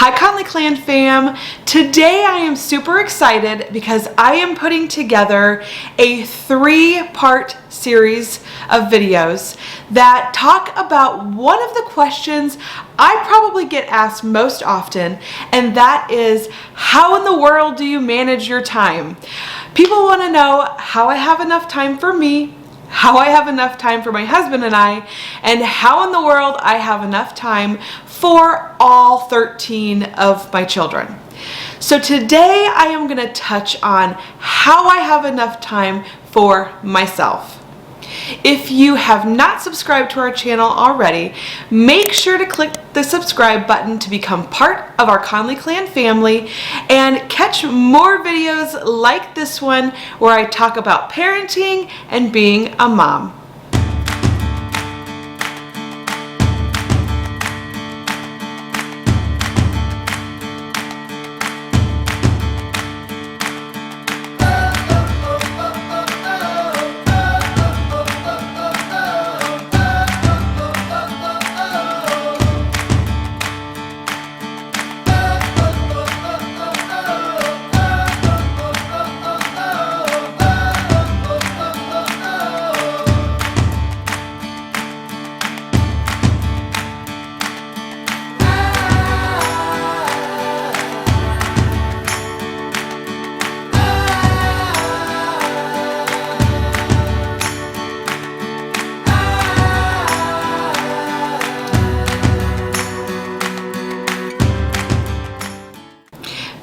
Hi Conley Clan fam. Today I am super excited because I am putting together a 3-part series of videos that talk about one of the questions I probably get asked most often, and that is, how in the world do you manage your time? People want to know how I have enough time for me, how I have enough time for my husband and I, and how in the world I have enough time for all 13 of my children. So today I am going to touch on how I have enough time for myself. If you have not subscribed to our channel already, make sure to click the subscribe button to become part of our Conley Clan family and catch more videos like this one where I talk about parenting and being a mom.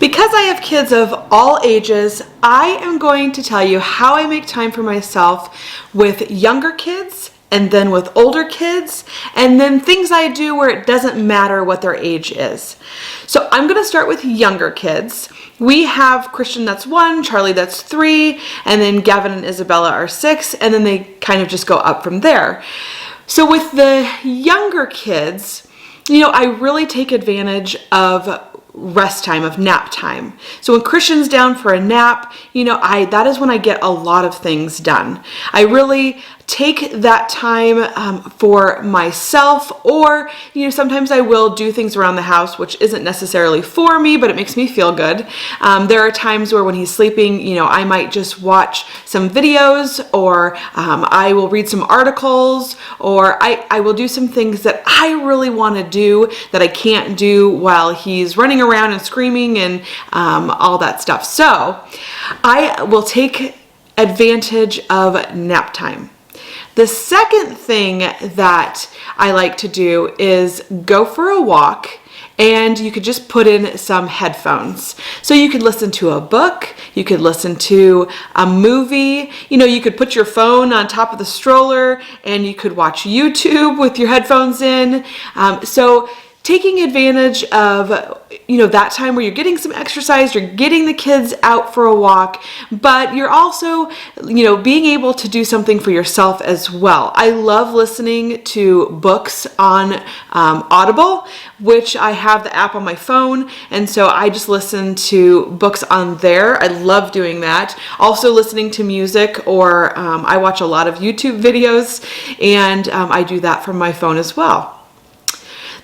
Because I have kids of all ages, I am going to tell you how I make time for myself with younger kids and then with older kids, and then things I do where it doesn't matter what their age is. So I'm going to start with younger kids. We have Christian, that's 1, Charlie, that's 3, and then Gavin and Isabella are 6, and then they kind of just go up from there. So with the younger kids, I really take advantage of rest time, of nap time. So when Christian's down for a nap, that is when I get a lot of things done. I really take that time for myself, or sometimes I will do things around the house which isn't necessarily for me, but it makes me feel good. There are times where when he's sleeping, I might just watch some videos, or I will read some articles, or I will do some things that I really want to do that I can't do while he's running around and screaming and all that stuff. So I will take advantage of nap time. The second thing that I like to do is go for a walk, and you could just put in some headphones. So you could listen to a book, you could listen to a movie, you could put your phone on top of the stroller and you could watch YouTube with your headphones in. So taking advantage of, that time where you're getting some exercise, you're getting the kids out for a walk, but you're also, being able to do something for yourself as well. I love listening to books on Audible, which I have the app on my phone, and so I just listen to books on there. I love doing that. Also listening to music, or I watch a lot of YouTube videos, and I do that from my phone as well.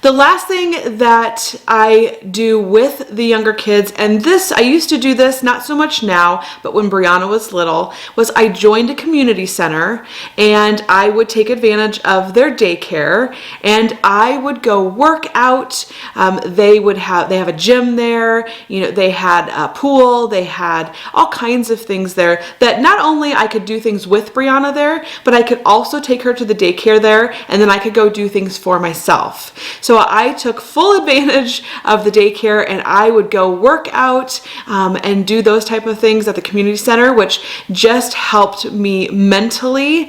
The last thing that I do with the younger kids, and I used to do this, not so much now, but when Brianna was little, was I joined a community center, and I would take advantage of their daycare, and I would go work out. They have a gym there, they had a pool, they had all kinds of things there that not only I could do things with Brianna there, but I could also take her to the daycare there, and then I could go do things for myself. So I took full advantage of the daycare, and I would go work out and do those type of things at the community center, which just helped me mentally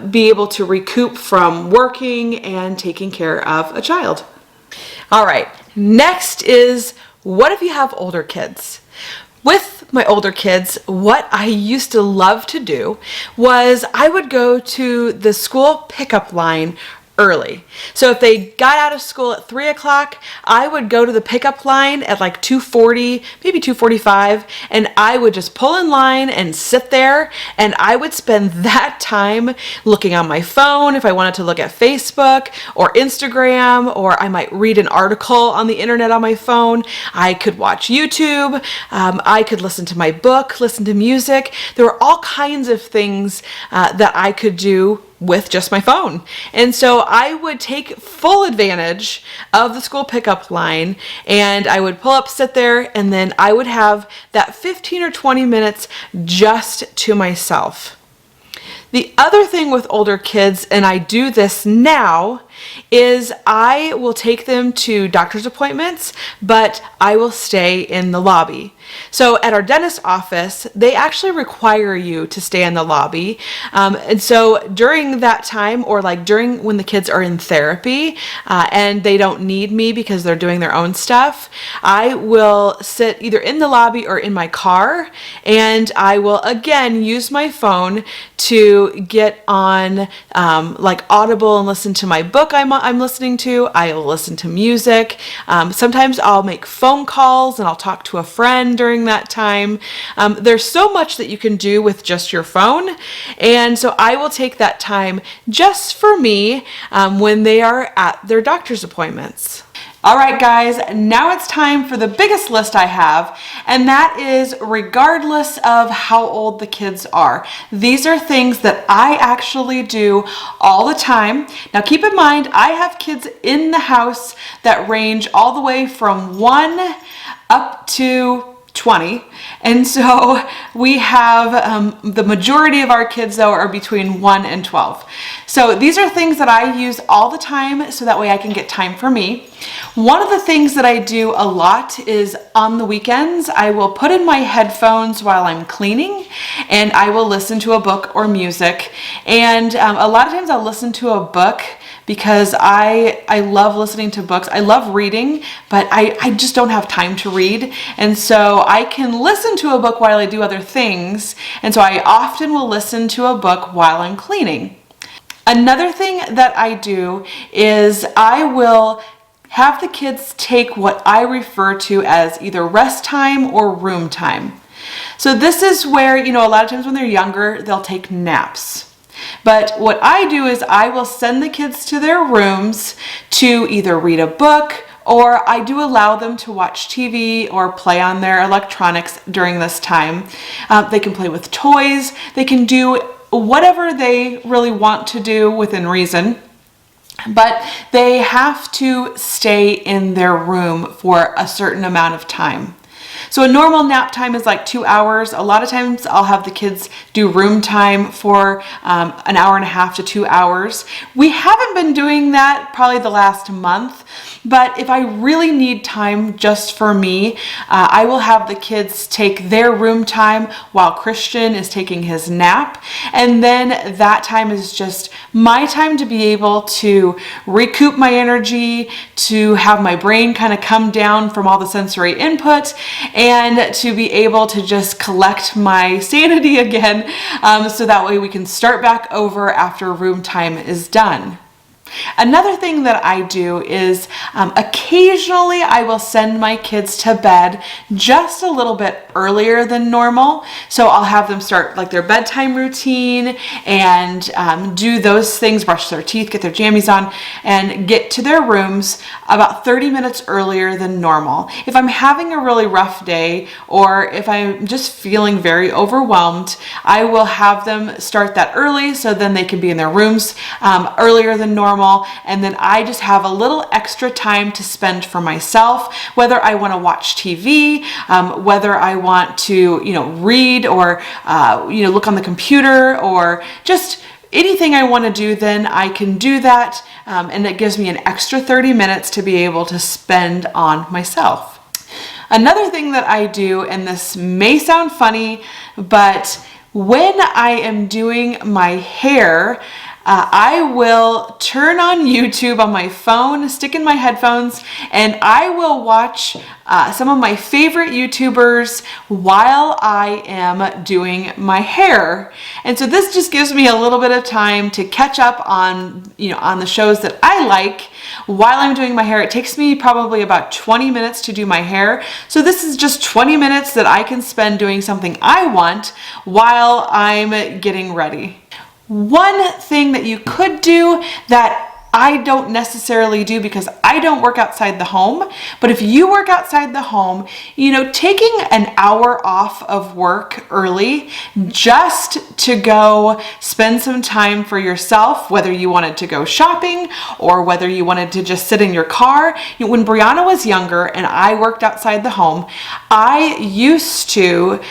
be able to recoup from working and taking care of a child. All right, next is, what if you have older kids? With my older kids, what I used to love to do was I would go to the school pickup line early. So if they got out of school at 3 o'clock, I would go to the pickup line at like 2:40, maybe 2:45, and I would just pull in line and sit there, and I would spend that time looking on my phone if I wanted to look at Facebook or Instagram, or I might read an article on the internet on my phone. I could watch YouTube. I could listen to my book, listen to music. There were all kinds of things that I could do with just my phone. And so I would take full advantage of the school pickup line, and I would pull up, sit there, and then I would have that 15 or 20 minutes just to myself. The other thing with older kids, and I do this now, is I will take them to doctor's appointments, but I will stay in the lobby. So at our dentist office, they actually require you to stay in the lobby. And so during that time, or like during when the kids are in therapy and they don't need me because they're doing their own stuff, I will sit either in the lobby or in my car, and I will again use my phone to get on like Audible and listen to my book I'm listening to. I will listen to music. Sometimes I'll make phone calls and I'll talk to a friend during that time. There's so much that you can do with just your phone, and so I will take that time just for me when they are at their doctor's appointments. All right, guys, now it's time for the biggest list I have, and that is regardless of how old the kids are. These are things that I actually do all the time. Now, keep in mind, I have kids in the house that range all the way from 1 up to 20. And so we have the majority of our kids though are between 1 and 12. So these are things that I use all the time so that way I can get time for me. One of the things that I do a lot is on the weekends, I will put in my headphones while I'm cleaning and I will listen to a book or music. And a lot of times I'll listen to a book because I love listening to books. I love reading, but I just don't have time to read. And so I can listen to a book while I do other things. And so I often will listen to a book while I'm cleaning. Another thing that I do is I will have the kids take what I refer to as either rest time or room time. So this is where, a lot of times when they're younger, they'll take naps. But what I do is I will send the kids to their rooms to either read a book, or I do allow them to watch TV or play on their electronics during this time. They can play with toys. They can do whatever they really want to do within reason. But they have to stay in their room for a certain amount of time. So a normal nap time is like 2 hours. A lot of times I'll have the kids do room time for an hour and a half to 2 hours. We haven't been doing that probably the last month, but if I really need time just for me, I will have the kids take their room time while Christian is taking his nap. And then that time is just my time to be able to recoup my energy, to have my brain kind of come down from all the sensory input, and to be able to just collect my sanity again, so that way we can start back over after room time is done. Another thing that I do is occasionally I will send my kids to bed just a little bit earlier than normal. So I'll have them start like their bedtime routine and do those things, brush their teeth, get their jammies on, and get to their rooms about 30 minutes earlier than normal. If I'm having a really rough day or if I'm just feeling very overwhelmed, I will have them start that early so then they can be in their rooms earlier than normal. And then I just have a little extra time to spend for myself, whether I want to watch TV, whether I want to, read or, look on the computer or just anything I want to do, then I can do that. And it gives me an extra 30 minutes to be able to spend on myself. Another thing that I do, and this may sound funny, but when I am doing my hair, I will turn on YouTube on my phone, stick in my headphones, and I will watch some of my favorite YouTubers while I am doing my hair. And so this just gives me a little bit of time to catch up on, on the shows that I like while I'm doing my hair. It takes me probably about 20 minutes to do my hair. So this is just 20 minutes that I can spend doing something I want while I'm getting ready. One thing that you could do that I don't necessarily do because I don't work outside the home, but if you work outside the home, taking an hour off of work early just to go spend some time for yourself, whether you wanted to go shopping or whether you wanted to just sit in your car. When Brianna was younger and I worked outside the home, I used to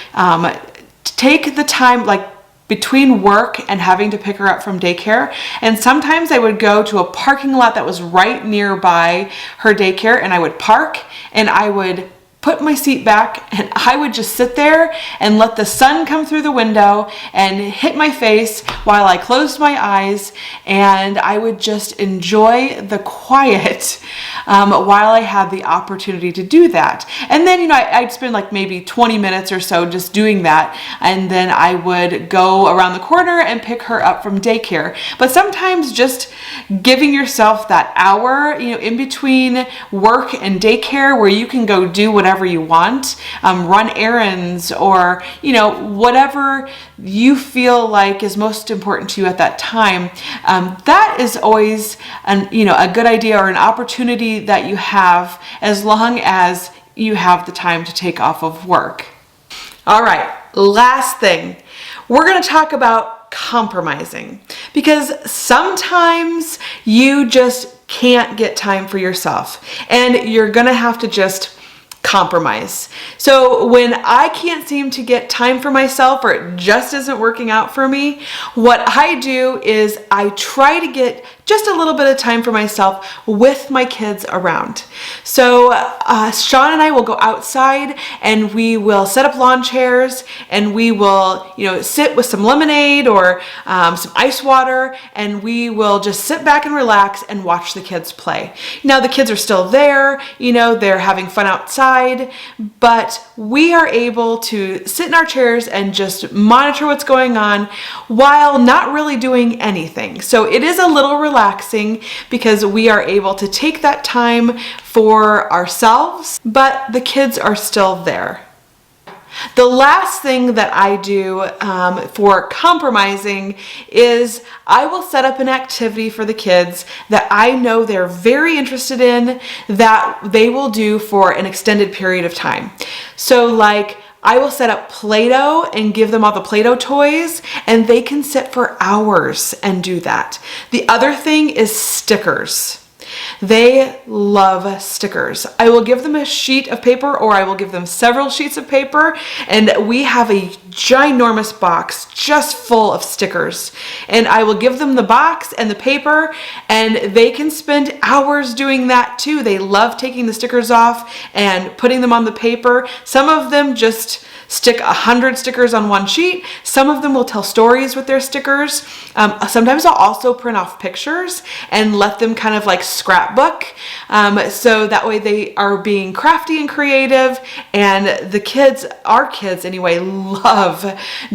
take the time, like, between work and having to pick her up from daycare. And sometimes I would go to a parking lot that was right nearby her daycare, and I would park and I would put my seat back and I would just sit there and let the sun come through the window and hit my face while I closed my eyes, and I would just enjoy the quiet while I had the opportunity to do that. And then, I'd spend like maybe 20 minutes or so just doing that, and then I would go around the corner and pick her up from daycare. But sometimes just giving yourself that hour, in between work and daycare where you can go do whatever you want, run errands, or whatever you feel like is most important to you at that time. That is always a good idea or an opportunity that you have, as long as you have the time to take off of work. All right, last thing, we're going to talk about compromising, because sometimes you just can't get time for yourself and you're going to have to just compromise. So when I can't seem to get time for myself, or it just isn't working out for me, what I do is I try to get just a little bit of time for myself with my kids around. So Sean and I will go outside and we will set up lawn chairs, and we will, sit with some lemonade or some ice water, and we will just sit back and relax and watch the kids play. Now the kids are still there, they're having fun outside, but we are able to sit in our chairs and just monitor what's going on while not really doing anything. So it is a little relaxing because we are able to take that time for ourselves, but the kids are still there. The last thing that I do for compromising is I will set up an activity for the kids that I know they're very interested in, that they will do for an extended period of time. So like, I will set up Play-Doh and give them all the Play-Doh toys, and they can sit for hours and do that. The other thing is stickers. They love stickers. I will give them a sheet of paper, or I will give them several sheets of paper, and we have a ginormous box just full of stickers. And I will give them the box and the paper, and they can spend hours doing that too. They love taking the stickers off and putting them on the paper. Some of them just stick 100 stickers on one sheet. Some of them will tell stories with their stickers. Sometimes I'll also print off pictures and let them kind of like scrapbook. So that way they are being crafty and creative, and the kids, our kids anyway, love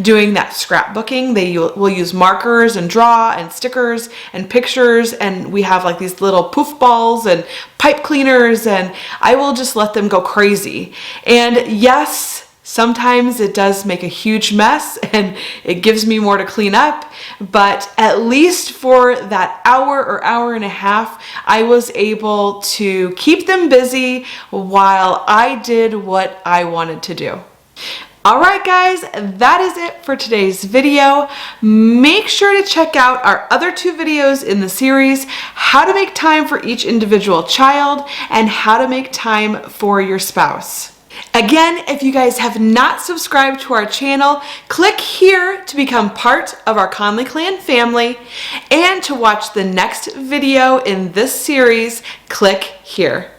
doing that scrapbooking. They will use markers and draw and stickers and pictures, and we have like these little poof balls and pipe cleaners, and I will just let them go crazy. And yes, sometimes it does make a huge mess and it gives me more to clean up, but at least for that hour or hour and a half, I was able to keep them busy while I did what I wanted to do. All right, guys, that is it for today's video. Make sure to check out our other 2 videos in the series, how to make time for each individual child and how to make time for your spouse. Again, if you guys have not subscribed to our channel, click here to become part of our Conley Clan family, and to watch the next video in this series, click here.